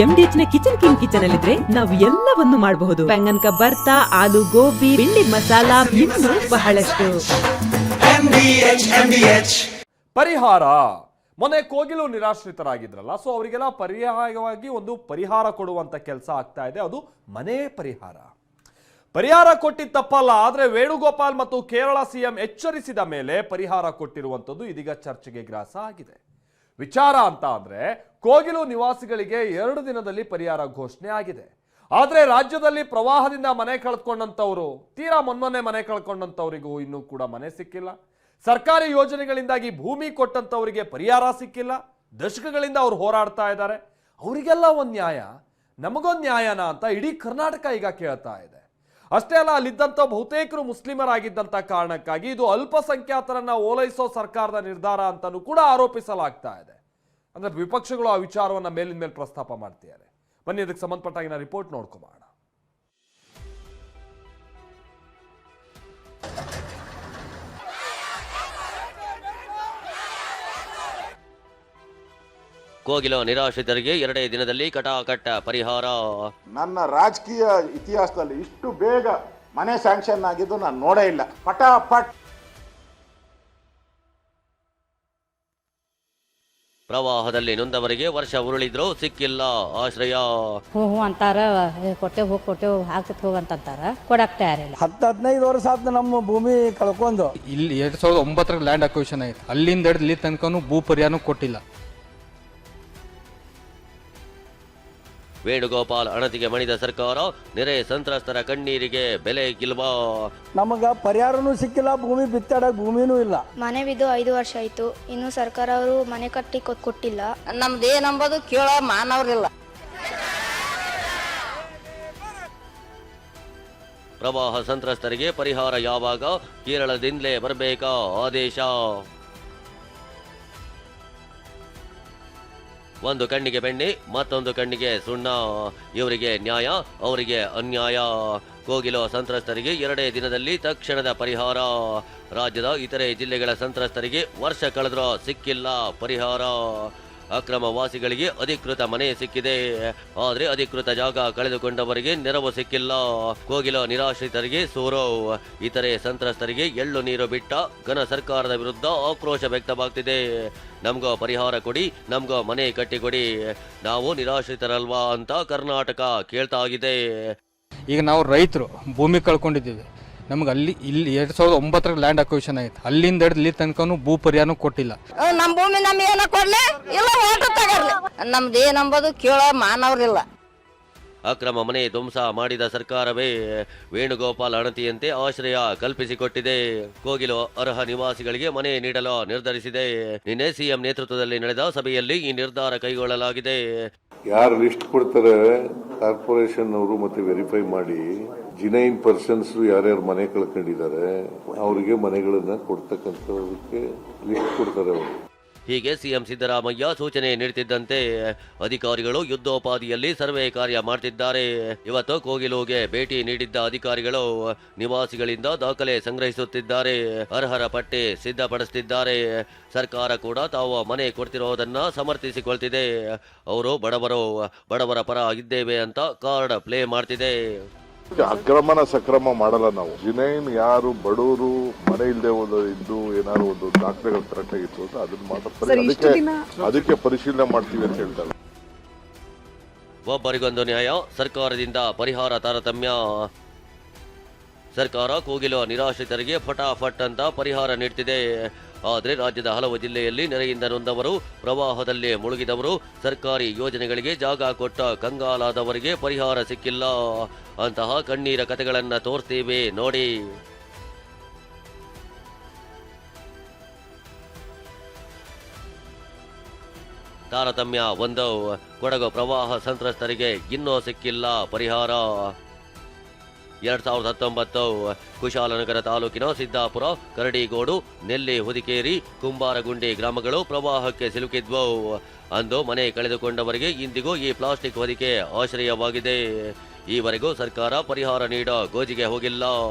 MDH ನ kitchen ಅಲ್ಲಿದ್ರೆ ನಾವು ಎಲ್ಲವನ್ನು ಮಾಡಬಹುದು. ಬೆಂಗನ್ ಕಾ ಬರ್ತಾ, ಆಲೂ ಗೋಬಿ, ಭಿಂಡಿ ಮಸಾಲಾ, ಇನ್ನೂ ಬಹಳಷ್ಟು. ಪರಿಹಾರ. ಮೊನ್ನೆ ಕೋಗಿಲು ನಿರಾಶ್ರಿತರಾಗಿದ್ರಲ್ಲ, ಸೊ ಅವರಿಗೆಲ್ಲ ಪರ್ಯಾಯವಾಗಿ ಒಂದು ಪರಿಹಾರ ಕೊಡುವಂತ ಕೆಲಸ ಆಗ್ತಾ ಇದೆ. ಅದು ಮನೆ ಪರಿಹಾರ. ಪರಿಹಾರ ಕೊಟ್ಟಿದ್ದ ತಪ್ಪಲ್ಲ, ಆದ್ರೆ ವೇಣುಗೋಪಾಲ್ ಮತ್ತು ಕೇರಳ ಸಿಎಂ ಎಚ್ಚರಿಸಿದ ಮೇಲೆ ಪರಿಹಾರ ಕೊಟ್ಟಿರುವಂತದ್ದು ಇದೀಗ ಚರ್ಚೆಗೆ ಗ್ರಾಸ ಆಗಿದೆ. ವಿಚಾರ ಅಂತ ಅಂದ್ರೆ ಕೋಗಿಲು ನಿವಾಸಿಗಳಿಗೆ 2 ದಿನದಲ್ಲಿ ಪರಿಹಾರ ಘೋಷಣೆ ಆಗಿದೆ. ಆದ್ರೆ ರಾಜ್ಯದಲ್ಲಿ ಪ್ರವಾಹದಿಂದ ಮನೆ ಕಳ್ಕೊಂಡಂತವರು, ತೀರಾ ಮೊನ್ನೆ ಮನೆ ಕಳ್ಕೊಂಡಂತವರಿಗೂ ಇನ್ನೂ ಕೂಡ ಮನೆ ಸಿಕ್ಕಿಲ್ಲ. ಸರ್ಕಾರಿ ಯೋಜನೆಗಳಿಂದಾಗಿ ಭೂಮಿ ಕೊಟ್ಟಂತವರಿಗೆ ಪರಿಹಾರ ಸಿಕ್ಕಿಲ್ಲ. ದಶಕಗಳಿಂದ ಅವ್ರು ಹೋರಾಡ್ತಾ ಇದ್ದಾರೆ. ಅವರಿಗೆಲ್ಲ ಒಂದು ನ್ಯಾಯ, ನಮಗೊಂದು ನ್ಯಾಯನ ಅಂತ ಇಡೀ ಕರ್ನಾಟಕ ಈಗ ಕೇಳ್ತಾ ಇದೆ. ಅಷ್ಟೇ ಅಲ್ಲ, ಅಲ್ಲಿದ್ದಂಥ ಬಹುತೇಕರು ಮುಸ್ಲಿಮರಾಗಿದ್ದಂಥ ಕಾರಣಕ್ಕಾಗಿ ಇದು ಅಲ್ಪಸಂಖ್ಯಾತರನ್ನ ಓಲೈಸೋ ಸರ್ಕಾರದ ನಿರ್ಧಾರ ಅಂತಲೂ ಕೂಡ ಆರೋಪಿಸಲಾಗ್ತಾ ಇದೆ. ಅಂದ್ರೆ ವಿಪಕ್ಷಗಳು ಆ ವಿಚಾರವನ್ನ ಮೇಲಿನ ಮೇಲೆ ಪ್ರಸ್ತಾಪ ಮಾಡ್ತಿದ್ದಾರೆ. ಬನ್ನಿ ಅದಕ್ಕೆ ಸಂಬಂಧಪಟ್ಟಾಗಿನ ರಿಪೋರ್ಟ್ ನೋಡ್ಕೊಬೋಣ. ಕೋಗಿಲು ನಿರಾಶ್ರಿತರಿಗೆ 2 ದಿನದಲ್ಲಿ ಕಟಾಕಟ್ಟ ಪರಿಹಾರ. ನನ್ನ ರಾಜಕೀಯ ಇತಿಹಾಸದಲ್ಲಿ ಇಷ್ಟು ಬೇಗ ಮನೆ ಸ್ಯಾಂಕ್ಷನ್ ಆಗಿದ್ದು ನಾನು ನೋಡೇ ಇಲ್ಲ. ಪಟಾಪಟ್. ಪ್ರವಾಹದಲ್ಲಿ ನೊಂದವರಿಗೆ ವರ್ಷ ಉರುಳಿದ್ರು ಸಿಕ್ಕಿಲ್ಲ ಆಶ್ರಯ. ಹ್ಞೂ ಅಂತಾರ, ಕೊಟ್ಟೆವು ಹಾಕ್ತಿತ್ತು ಹೋಗಂತಾರ, ಕೊಡಕ್ ತಯಾರಿಲ್ಲ. 10-15 ವರ್ಷ ಆತ ನಮ್ಮ ಭೂಮಿ ಕಳ್ಕೊಂಡು. ಇಲ್ಲಿ 2009 ಲ್ಯಾಂಡ್ ಅಕ್ವಿಷನ್ ಆಯ್ತು. ಅಲ್ಲಿಂದ ಹಿಡಿದು ಇಲ್ಲಿ ತನಕನೂ ಭೂ ಪರಿಹಾರನೂ ಕೊಟ್ಟಿಲ್ಲ. ವೇಣುಗೋಪಾಲ್ ಅಣತಿಗೆ ಮಣಿದ ಸರ್ಕಾರ, ನೆರೆ ಸಂತ್ರಸ್ತರ ಕಣ್ಣೀರಿಗೆ ಬೆಲೆ ಗಿಲ್ವಾ. ನಮಗ ಪರಿಹಾರನೂ ಸಿಕ್ಕಿಲ್ಲ, ಭೂಮಿ ಬಿತ್ತಾಡಕ್ ಭೂಮಿನೂ ಇಲ್ಲ. ಮನೆ ಬಿದ್ದು 5 ವರ್ಷ ಆಯ್ತು, ಇನ್ನು ಸರ್ಕಾರ ಅವರು ಮನೆ ಕಟ್ಟಿ ಕೊಟ್ಟಿಲ್ಲ. ನಮ್ದೇನಂಬುದು ಕೇಳೋ ಮಾನವ್ರಿಲ್ಲ. ಪ್ರವಾಹ ಸಂತ್ರಸ್ತರಿಗೆ ಪರಿಹಾರ ಯಾವಾಗ? ಕೇರಳದಿಂದಲೇ ಬರಬೇಕಾ ಆದೇಶ? ಒಂದು ಕಣ್ಣಿಗೆ ಬೆಣ್ಣೆ, ಮತ್ತೊಂದು ಕಣ್ಣಿಗೆ ಸುಣ್ಣ. ಇವರಿಗೆ ನ್ಯಾಯ, ಅವರಿಗೆ ಅನ್ಯಾಯ. ಕೋಗಿಲು ಸಂತ್ರಸ್ತರಿಗೆ 2 ದಿನದಲ್ಲಿ ತಕ್ಷಣದ ಪರಿಹಾರ. ರಾಜ್ಯದ ಇತರೆ ಜಿಲ್ಲೆಗಳ ಸಂತ್ರಸ್ತರಿಗೆ ವರ್ಷ ಕಳೆದ್ರೂ ಸಿಕ್ಕಿಲ್ಲ ಪರಿಹಾರ. ಅಕ್ರಮ ವಾಸಿಗಳಿಗೆ ಅಧಿಕೃತ ಮನೆ ಸಿಕ್ಕಿದೆ, ಆದ್ರೆ ಅಧಿಕೃತ ಜಾಗ ಕಳೆದುಕೊಂಡವರಿಗೆ ನೆರವು ಸಿಕ್ಕಿಲ್ಲ. ಕೋಗಿಲು ನಿರಾಶ್ರಿತರಿಗೆ ಸೂರು, ಇತರೆ ಸಂತ್ರಸ್ತರಿಗೆ ಎಳ್ಳು ನೀರು ಬಿಟ್ಟ ಘನ ಸರ್ಕಾರದ ವಿರುದ್ಧ ಆಕ್ರೋಶ ವ್ಯಕ್ತವಾಗ್ತಿದೆ. ನಮ್ಗೋ ಪರಿಹಾರ ಕೊಡಿ, ನಮ್ಗೋ ಮನೆ ಕಟ್ಟಿಕೊಡಿ, ನಾವು ನಿರಾಶ್ರಿತರಲ್ವಾ ಅಂತ ಕರ್ನಾಟಕ ಕೇಳ್ತಾ ಆಗಿದೆ. ಈಗ ನಾವು ರೈತರು ಭೂಮಿ ಕಳ್ಕೊಂಡಿದ್ದೀವಿ. ನಮ್ಗೆ ಇಲ್ಲಿ 2009 ಲ್ಯಾಂಡ್ ಅಕ್ವಿಷನ್ ಆಯ್ತು. ಅಲ್ಲಿಂದ ಹಿಡಿದು ಇಲ್ಲಿ ತನಕನೂ ಭೂ ಪರಿಹಾರನೂ ಕೊಟ್ಟಿಲ್ಲ. ನಮ್ಮ ಭೂಮಿ ನಮ್ಗೆ ಏನೋ ಕೊಡ್ಲಿ, ಇಲ್ಲ ಓಟು ತಗರ್ಲಿ. ನಮ್ದೇನಂಬುದು ಕೇಳೋ ಮಾನವ್ರಿಲ್ಲ. ಅಕ್ರಮ ಮನೆ ಧ್ವಂಸ ಮಾಡಿದ ಸರ್ಕಾರವೇ ವೇಣುಗೋಪಾಲ್ ಅಣತಿಯಂತೆ ಆಶ್ರಯ ಕಲ್ಪಿಸಿಕೊಟ್ಟಿದೆ. ಕೋಗಿಲು ಅರ್ಹ ನಿವಾಸಿಗಳಿಗೆ ಮನೆ ನೀಡಲು ನಿರ್ಧರಿಸಿದೆ. ನಿನ್ನೆ ಸಿಎಂ ನೇತೃತ್ವದಲ್ಲಿ ನಡೆದ ಸಭೆಯಲ್ಲಿ ಈ ನಿರ್ಧಾರ ಕೈಗೊಳ್ಳಲಾಗಿದೆ. ಯಾರು ಲಿಸ್ಟ್ ಕೊಡ್ತಾರೆ ಕಾರ್ಪೊರೇಷನ್ ಅವರು ಮತ್ತೆ ವೆರಿಫೈ ಮಾಡಿ ಜಿನೈನ್ ಪರ್ಸನ್ಸ್ ಯಾರ್ಯಾರು ಮನೆ ಕಳ್ಕೊಂಡಿದ್ದಾರೆ ಅವರಿಗೆ ಮನೆಗಳನ್ನ ಕೊಡ್ತಕ್ಕಂಥದಕ್ಕೆ ಲಿಸ್ಟ್ ಕೊಡ್ತಾರೆ ಅವರು. ಹೀಗೆ ಸಿಎಂ ಸಿದ್ದರಾಮಯ್ಯ ಸೂಚನೆ ನೀಡುತ್ತಿದ್ದಂತೆ ಅಧಿಕಾರಿಗಳು ಯುದ್ಧೋಪಾದಿಯಲ್ಲಿ ಸರ್ವೆ ಕಾರ್ಯ ಮಾಡ್ತಿದ್ದಾರೆ. ಇವತ್ತು ಕೋಗಿಲುಗೆ ಭೇಟಿ ನೀಡಿದ್ದ ಅಧಿಕಾರಿಗಳು ನಿವಾಸಿಗಳಿಂದ ದಾಖಲೆ ಸಂಗ್ರಹಿಸುತ್ತಿದ್ದಾರೆ, ಅರ್ಹರ ಪಟ್ಟಿ ಸಿದ್ಧಪಡಿಸುತ್ತಿದ್ದಾರೆ. ಸರ್ಕಾರ ಕೂಡ ತಾವು ಮನೆ ಕೊಡ್ತಿರೋದನ್ನ ಸಮರ್ಥಿಸಿಕೊಳ್ತಿದೆ. ಅವರು ಬಡವರ ಪರ ಇದ್ದೇವೆ ಅಂತ ಕಾರ್ಡ್ ಪ್ಲೇ ಮಾಡ್ತಿದೆ. ಅಕ್ರಮನ ಸಕ್ರಮ ಮಾಡಲ್ಲ ನಾವು. ಜಿನೈನ್ ಯಾರು ಬಡವರು ಮನೆ ಇಲ್ಲದೆ ಇದ್ದು ಏನಾದ್ರು ಒಂದು ದಾಖಲೆಗಳು ಕರೆಕ್ಟ್ ಆಗಿತ್ತು ಅಂತ ಅದನ್ನ ಮಾತ್ರ ಅದಕ್ಕೆ ಪರಿಶೀಲನೆ ಮಾಡ್ತೀವಿ ಅಂತ ಹೇಳ್ತಾರೆ. ಒಬ್ಬರಿಗೊಂದು ನ್ಯಾಯ, ಸರ್ಕಾರದಿಂದ ಪರಿಹಾರ ತಾರತಮ್ಯ. ಸರ್ಕಾರ ಕೋಗಿಲು ನಿರಾಶ್ರಿತರಿಗೆ ಫಟಾಫಟ್ ಅಂತ ಪರಿಹಾರ ನೀಡ್ತಿದೆ. ಆದರೆ ರಾಜ್ಯದ ಹಲವು ಜಿಲ್ಲೆಯಲ್ಲಿ ನೆರೆಯಿಂದ ನೊಂದವರು, ಪ್ರವಾಹದಲ್ಲಿ ಮುಳುಗಿದವರು, ಸರ್ಕಾರಿ ಯೋಜನೆಗಳಿಗೆ ಜಾಗ ಕೊಟ್ಟ ಕಂಗಾಲಾದವರಿಗೆ ಪರಿಹಾರ ಸಿಕ್ಕಿಲ್ಲ. ಅಂತಹ ಕಣ್ಣೀರ ಕಥೆಗಳನ್ನ ತೋರಿಸ್ತೀವಿ ನೋಡಿ. ತಾರತಮ್ಯ 1, ಕೊಡಗು ಪ್ರವಾಹ ಸಂತ್ರಸ್ತರಿಗೆ ಇನ್ನೂ ಸಿಕ್ಕಿಲ್ಲ ಪರಿಹಾರ. 2019 ಕುಶಾಲನಗರ ತಾಲೂಕಿನ ಸಿದ್ದಾಪುರ, ಕರಡಿಗೋಡು, ನೆಲ್ಲಿ ಹುದಿಕೇರಿ, ಕುಂಬಾರಗುಂಡಿ ಗ್ರಾಮಗಳು ಪ್ರವಾಹಕ್ಕೆ ಸಿಲುಕಿದ್ವು. ಅಂದು ಮನೆ ಕಳೆದುಕೊಂಡವರಿಗೆ ಇಂದಿಗೂ ಈ ಪ್ಲಾಸ್ಟಿಕ್ ಹೊದಿಕೆ ಆಶ್ರಯವಾಗಿದೆ. ಈವರೆಗೂ ಸರ್ಕಾರ ಪರಿಹಾರ ನೀಡೋ ಗೋಜಿಗೆ ಹೋಗಿಲ್ಲ.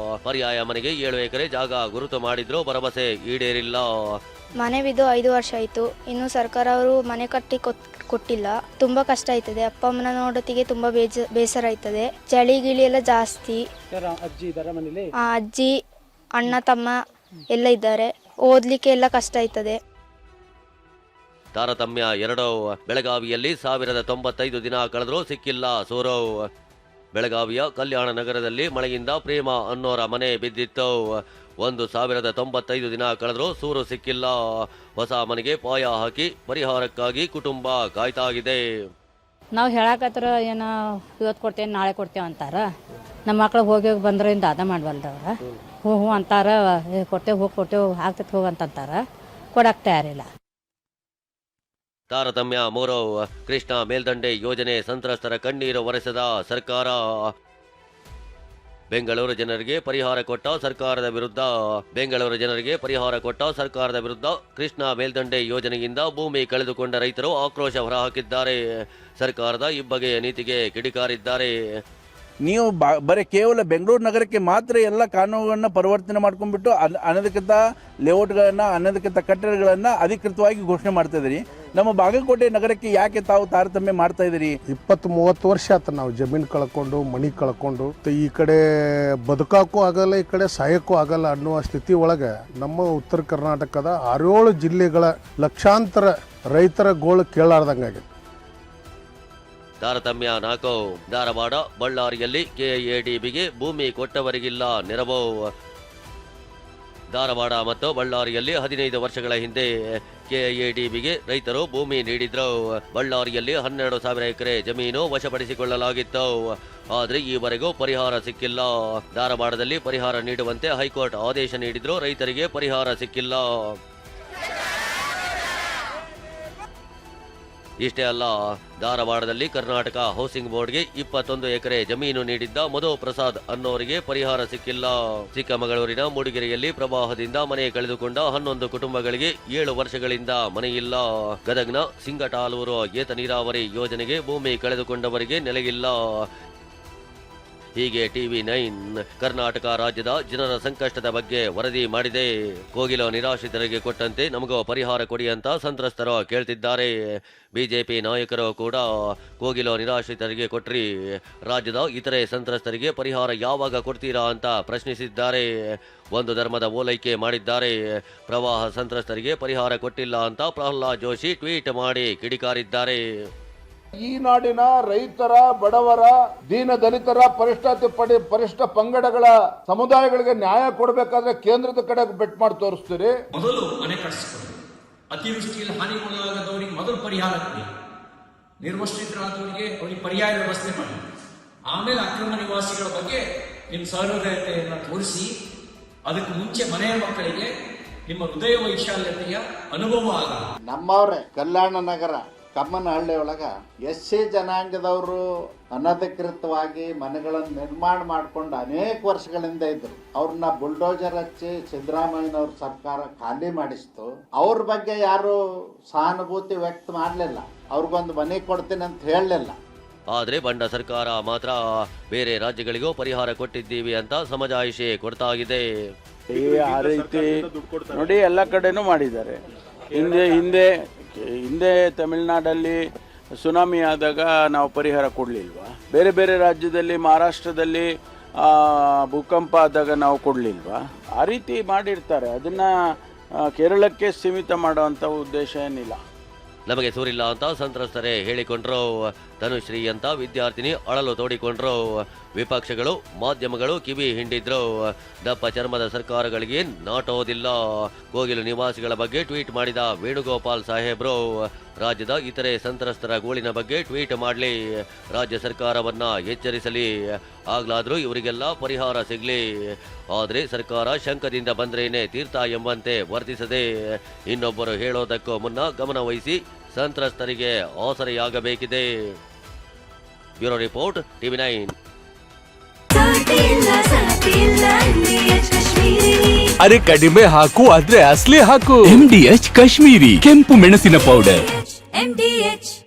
ಪರ್ಯಾಯ ಮನೆಗೆ 7 ಎಕರೆ ಜಾಗ ಗುರುತು ಮಾಡಿದ್ರೂ ಭರವಸೆ ಈಡೇರಿಲ್ಲ. ಮನೆ ಬಿದ್ದು 5 ವರ್ಷ ಆಯ್ತು, ಇನ್ನು ಸರ್ಕಾರ ಅವರು ಮನೆ ಕಟ್ಟಿ ಕೊಟ್ಟಿಲ್ಲ. ತುಂಬ ಕಷ್ಟ ಆಯ್ತದೆ. ಅಪ್ಪ ಅಮ್ಮನ ನೋಡೋತ್ತಿಗೆ ತುಂಬ ಬೇಸರ ಆಯ್ತದೆ. ಚಳಿ ಗಿಳಿ ಎಲ್ಲ ಜಾಸ್ತಿ. ಅಜ್ಜಿ ಅಣ್ಣ ತಮ್ಮ ಎಲ್ಲ ಇದ್ದಾರೆ. ಓದಲಿಕ್ಕೆ ಎಲ್ಲ ಕಷ್ಟ ಆಯ್ತದೆ. ತಾರತಮ್ಯ 2. ಬೆಳಗಾವಿಯಲ್ಲಿ 1095 ದಿನ ಕಳೆದರೂ ಸಿಕ್ಕಿಲ್ಲ ಸೂರು. ಬೆಳಗಾವಿಯ ಕಲ್ಯಾಣ ನಗರದಲ್ಲಿ ಮಳೆಯಿಂದ ಪ್ರೇಮ ಅನ್ನೋರ ಮನೆ ಬಿದ್ದಿತ್ತು. 1095 ದಿನ ಕಳೆದರೂ ಸೂರು ಸಿಕ್ಕಿಲ್ಲ. ಹೊಸ ಮನೆಗೆ ಪಾಯ ಹಾಕಿ ಪರಿಹಾರಕ್ಕಾಗಿ ಕುಟುಂಬ ಕಾಯ್ತಾಗಿದೆ. ನಾವು ಹೇಳಕತ್ರ ಏನೋ ಇವತ್ತು ಕೊಡ್ತೇವೆ ನಾಳೆ ಕೊಡ್ತೇವೆ ಅಂತಾರ. ನಮ್ಮ ಮಕ್ಳು ಹೋಗಿ ಬಂದ್ರಿಂದ ಅದ ಮಾಡಬಲ್ದವ್ರ. ಹ್ಞೂ ಅಂತಾರ, ಕೊಡ್ತೇವೆ ಆಗ್ತೈತೆ ಹೋಗಂತಾರ. ಕೊಡಕ್ಕೆ ತಯಾರಿಲ್ಲ. ತಾರತಮ್ಯ 3. ಕೃಷ್ಣಾ ಮೇಲ್ದಂಡೆ ಯೋಜನೆ ಸಂತ್ರಸ್ತರ ಕಣ್ಣೀರು ಒರೆಸದ ಸರ್ಕಾರ. ಬೆಂಗಳೂರು ಜನರಿಗೆ ಪರಿಹಾರ ಕೊಟ್ಟ ಸರ್ಕಾರದ ವಿರುದ್ಧ ಕೃಷ್ಣಾ ಮೇಲ್ದಂಡೆ ಯೋಜನೆಯಿಂದ ಭೂಮಿ ಕಳೆದುಕೊಂಡ ರೈತರು ಆಕ್ರೋಶ ಹೊರಹಾಕಿದ್ದಾರೆ. ಸರ್ಕಾರದ ಇಬ್ಬಗೆಯ ನೀತಿಗೆ ಕಿಡಿಕಾರಿದ್ದಾರೆ. ನೀವು ಬರೀ ಕೇವಲ ಬೆಂಗಳೂರು ನಗರಕ್ಕೆ ಮಾತ್ರ ಎಲ್ಲ ಕಾನೂನುಗಳನ್ನ ಪರಿವರ್ತನೆ ಮಾಡ್ಕೊಂಡ್ಬಿಟ್ಟು ಅನಧಿಕೃತ ಲೇಔಟ್ಗಳನ್ನು, ಅನಧಿಕೃತ ಕಟ್ಟಡಗಳನ್ನು ಅಧಿಕೃತವಾಗಿ ಘೋಷಣೆ ಮಾಡ್ತಾ ಇದ್ದೀರಿ. ನಮ್ಮ ಬಾಗಲಕೋಟೆ ನಗರಕ್ಕೆ ಯಾಕೆ ತಾವು ತಾರತಮ್ಯ ಮಾಡ್ತಾ ಇದ್ದೀರಿ? 20-30 ವರ್ಷ ಆತ ನಾವು ಜಮೀನು ಕಳ್ಕೊಂಡು, ಮನಿ ಕಳ್ಕೊಂಡು, ಈ ಕಡೆ ಬದುಕಾಕೂ ಆಗಲ್ಲ, ಈ ಕಡೆ ಸಾಯಕ್ಕೂ ಆಗಲ್ಲ ಅನ್ನುವ ಸ್ಥಿತಿ ಒಳಗೆ ನಮ್ಮ ಉತ್ತರ ಕರ್ನಾಟಕದ 6-7 ಜಿಲ್ಲೆಗಳ ಲಕ್ಷಾಂತರ ರೈತರ ಗೋಳು ಕೇಳಾರ್ದಂಗಾಗಿದೆ. ತಾರತಮ್ಯ 4. ಧಾರವಾಡ, ಬಳ್ಳಾರಿಯಲ್ಲಿ ಕೆಎಡಿಬಿಗೆ ಭೂಮಿ ಕೊಟ್ಟವರಿಗಿಲ್ಲ ನೆರವು. ಧಾರವಾಡ ಮತ್ತು ಬಳ್ಳಾರಿಯಲ್ಲಿ 15 ವರ್ಷಗಳ ಹಿಂದೆ ಕೆಎಡಿಬಿಗೆ ರೈತರು ಭೂಮಿ ನೀಡಿದ್ರು. ಬಳ್ಳಾರಿಯಲ್ಲಿ 12,000 ಎಕರೆ ಜಮೀನು ವಶಪಡಿಸಿಕೊಳ್ಳಲಾಗಿತ್ತು. ಆದರೆ ಈವರೆಗೂ ಪರಿಹಾರ ಸಿಕ್ಕಿಲ್ಲ. ಧಾರವಾಡದಲ್ಲಿ ಪರಿಹಾರ ನೀಡುವಂತೆ ಹೈಕೋರ್ಟ್ ಆದೇಶ ನೀಡಿದ್ರು, ರೈತರಿಗೆ ಪರಿಹಾರ ಸಿಕ್ಕಿಲ್ಲ. ಇಷ್ಟೇ ಅಲ್ಲ, ಧಾರವಾಡದಲ್ಲಿ ಕರ್ನಾಟಕ ಹೌಸಿಂಗ್ ಬೋರ್ಡ್ಗೆ 21 ಎಕರೆ ಜಮೀನು ನೀಡಿದ್ದ ಮಧು ಪ್ರಸಾದ್ ಅನ್ನೋರಿಗೆ ಪರಿಹಾರ ಸಿಕ್ಕಿಲ್ಲ. ಚಿಕ್ಕಮಗಳೂರಿನ ಮೂಡಿಗೆರೆಯಲ್ಲಿ ಪ್ರವಾಹದಿಂದ ಮನೆ ಕಳೆದುಕೊಂಡ 11 ಕುಟುಂಬಗಳಿಗೆ 7 ವರ್ಷಗಳಿಂದ ಮನೆಯಿಲ್ಲ. ಗದಗ್ನ ಸಿಂಗಟಾಲೂರು ಏತ ನೀರಾವರಿ ಯೋಜನೆಗೆ ಭೂಮಿ ಕಳೆದುಕೊಂಡವರಿಗೆ ನೆಲೆಯಿಲ್ಲ. ಹೀಗೆ TV9 ಕರ್ನಾಟಕ ರಾಜ್ಯದ ಜನರ ಸಂಕಷ್ಟದ ಬಗ್ಗೆ ವರದಿ ಮಾಡಿದೆ. ಕೋಗಿಲು ನಿರಾಶ್ರಿತರಿಗೆ ಕೊಟ್ಟಂತೆ ನಮಗೂ ಪರಿಹಾರ ಕೊಡಿ ಅಂತ ಸಂತ್ರಸ್ತರು ಕೇಳ್ತಿದ್ದಾರೆ. ಬಿಜೆಪಿ ನಾಯಕರು ಕೂಡ ಕೋಗಿಲು ನಿರಾಶ್ರಿತರಿಗೆ ಕೊಟ್ರಿ, ರಾಜ್ಯದ ಇತರೆ ಸಂತ್ರಸ್ತರಿಗೆ ಪರಿಹಾರ ಯಾವಾಗ ಕೊಡ್ತೀರಾ ಅಂತ ಪ್ರಶ್ನಿಸಿದ್ದಾರೆ. ಒಂದು ಧರ್ಮದ ಓಲೈಕೆ ಮಾಡಿದ್ದಾರೆ. ಪ್ರವಾಹ ಸಂತ್ರಸ್ತರಿಗೆ ಪರಿಹಾರ ಕೊಟ್ಟಿಲ್ಲ ಅಂತ ಪ್ರಹ್ಲಾದ್ ಜೋಶಿ ಟ್ವೀಟ್ ಮಾಡಿ ಕಿಡಿಕಾರಿದ್ದಾರೆ. ಈ ನಾಡಿನ ರೈತರ, ಬಡವರ, ದೀನ ದಲಿತರ, ಪರಿಷ್ಠ ಪಂಗಡಗಳ ಸಮುದಾಯಗಳಿಗೆ ನ್ಯಾಯ ಕೊಡಬೇಕಾದ್ರೆ ಕೇಂದ್ರದ ಕಡೆ ಬೆಟ್ ಮಾಡಿ ತೋರಿಸ್ತೀರಿ. ಮೊದಲು ಮನೆ ಕಟ್ಟಿಸ್ಕೊಳ್ಳಿ. ಅತಿವೃಷ್ಟಿಯಲ್ಲಿ ಹಾನಿಗೊಳಗಾದವರಿಗೆ ಮೊದಲು ಪರಿಹಾರ ಕೊಡಿ. ನಿರ್ವಸ್ತ್ರಿತರಾದವರಿಗೆ ಅವರಿಗೆ ಪರ್ಯಾಯ ವ್ಯವಸ್ಥೆ ಮಾಡಿ. ಆಮೇಲೆ ಅಕ್ರಮ ನಿವಾಸಿಗಳ ಬಗ್ಗೆ ನಿಮ್ಮ ಸಹೃದಯತೆಯನ್ನು ತೋರಿಸಿ, ಅದಕ್ಕೆ ಮುಂಚೆ ಮನೆಯ ಮಕ್ಕಳಿಗೆ ನಿಮ್ಮ ಹೃದಯ ವೈಶಾಲ್ಯತೆಯ ಅನುಭವ ಆಗಲ್ಲ. ನಮ್ಮವ್ರೆ ಕಲ್ಯಾಣ ನಗರ ಕಮ್ಮನಹಳ್ಳಿ ಒಳಗ SC ಜನಾಂಗದವರು ಅನಧಿಕೃತವಾಗಿ ಮನೆಗಳನ್ನು ನಿರ್ಮಾಣ ಮಾಡಿಕೊಂಡು ಅನೇಕ ವರ್ಷಗಳಿಂದ ಇದ್ರು. ಅವ್ರನ್ನ ಬುಲ್ಡೋಜರ್ ಹಚ್ಚಿ ಸಿದ್ದರಾಮಯ್ಯನವ್ರ ಸರ್ಕಾರ ಖಾಲಿ ಮಾಡಿಸ್ತು. ಅವ್ರ ಬಗ್ಗೆ ಯಾರು ಸಹಾನುಭೂತಿ ವ್ಯಕ್ತ ಮಾಡಲಿಲ್ಲ. ಅವ್ರಿಗೊಂದು ಮನೆ ಕೊಡ್ತೀನಿ ಅಂತ ಹೇಳಲಿಲ್ಲ. ಆದರೆ ಬಂಡ ಸರ್ಕಾರ ಮಾತ್ರ ಬೇರೆ ರಾಜ್ಯಗಳಿಗೂ ಪರಿಹಾರ ಕೊಟ್ಟಿದ್ದೀವಿ ಅಂತ ಸಮಜಾಯಿಷಿ ಕೊಡ್ತಾಗಿದೆ. ಆ ರೀತಿ ನೋಡಿ ಎಲ್ಲ ಕಡೆನೂ ಮಾಡಿದ್ದಾರೆ. ಹಿಂದೆ ತಮಿಳುನಾಡಲ್ಲಿ ಸುನಾಮಿ ಆದಾಗ ನಾವು ಪರಿಹಾರ ಕೊಡಲಿಲ್ವಾ? ಬೇರೆ ಬೇರೆ ರಾಜ್ಯದಲ್ಲಿ, ಮಹಾರಾಷ್ಟ್ರದಲ್ಲಿ ಭೂಕಂಪ ಆದಾಗ ನಾವು ಕೊಡಲಿಲ್ವಾ? ಆ ರೀತಿ ಮಾಡಿರ್ತಾರೆ. ಅದನ್ನು ಕೇರಳಕ್ಕೆ ಸೀಮಿತ ಮಾಡುವಂಥ ಉದ್ದೇಶ ಏನಿಲ್ಲ. ನಮಗೆ ಸೂರಿಲ್ಲ ಅಂತ ಸಂತ್ರಸ್ತರೇ ಹೇಳಿಕೊಂಡ್ರು. ತನುಶ್ರೀ ಅಂತ ವಿದ್ಯಾರ್ಥಿನಿ ಅಳಲು ತೋಡಿಕೊಂಡ್ರು. ವಿಪಕ್ಷಗಳು, ಮಾಧ್ಯಮಗಳು ಕಿವಿ ಹಿಂಡಿದ್ರು. ದಪ್ಪ ಚರ್ಮದ ಸರ್ಕಾರಗಳಿಗೆ ನಾಟೋದಿಲ್ಲ. ಕೋಗಿಲು ನಿವಾಸಿಗಳ ಬಗ್ಗೆ ಟ್ವೀಟ್ ಮಾಡಿದ ವೇಣುಗೋಪಾಲ್ ಸಾಹೇಬ್ರು ರಾಜ್ಯದ ಇತರೆ ಸಂತ್ರಸ್ತರ ಗೋಳಿನ ಬಗ್ಗೆ ಟ್ವೀಟ್ ಮಾಡಲಿ, ರಾಜ್ಯ ಸರ್ಕಾರವನ್ನ ಎಚ್ಚರಿಸಲಿ, ಆಗ್ಲಾದ್ರೂ ಇವರಿಗೆಲ್ಲ ಪರಿಹಾರ ಸಿಗ್ಲಿ. ಆದರೆ ಸರ್ಕಾರ ಶಂಕದಿಂದ ಬಂದ್ರೇನೆ ತೀರ್ಥ ಎಂಬಂತೆ ವರ್ತಿಸದೆ ಇನ್ನೊಬ್ಬರು ಹೇಳೋದಕ್ಕೂ ಮುನ್ನ ಗಮನ ವಹಿಸಿ ಸಂತ್ರಸ್ತರಿಗೆ ಆಸರೆಯಾಗಬೇಕಿದೆ. Bureau report, TV9. ಅರೆ ಕಡಿಮೆ ಹಾಕು, ಆದ್ರೆ ಅಸಲಿ ಹಾಕು. MDH ಕಾಶ್ಮೀರಿ ಕೆಂಪು ಮೆಣಸಿನ ಪೌಡರ್.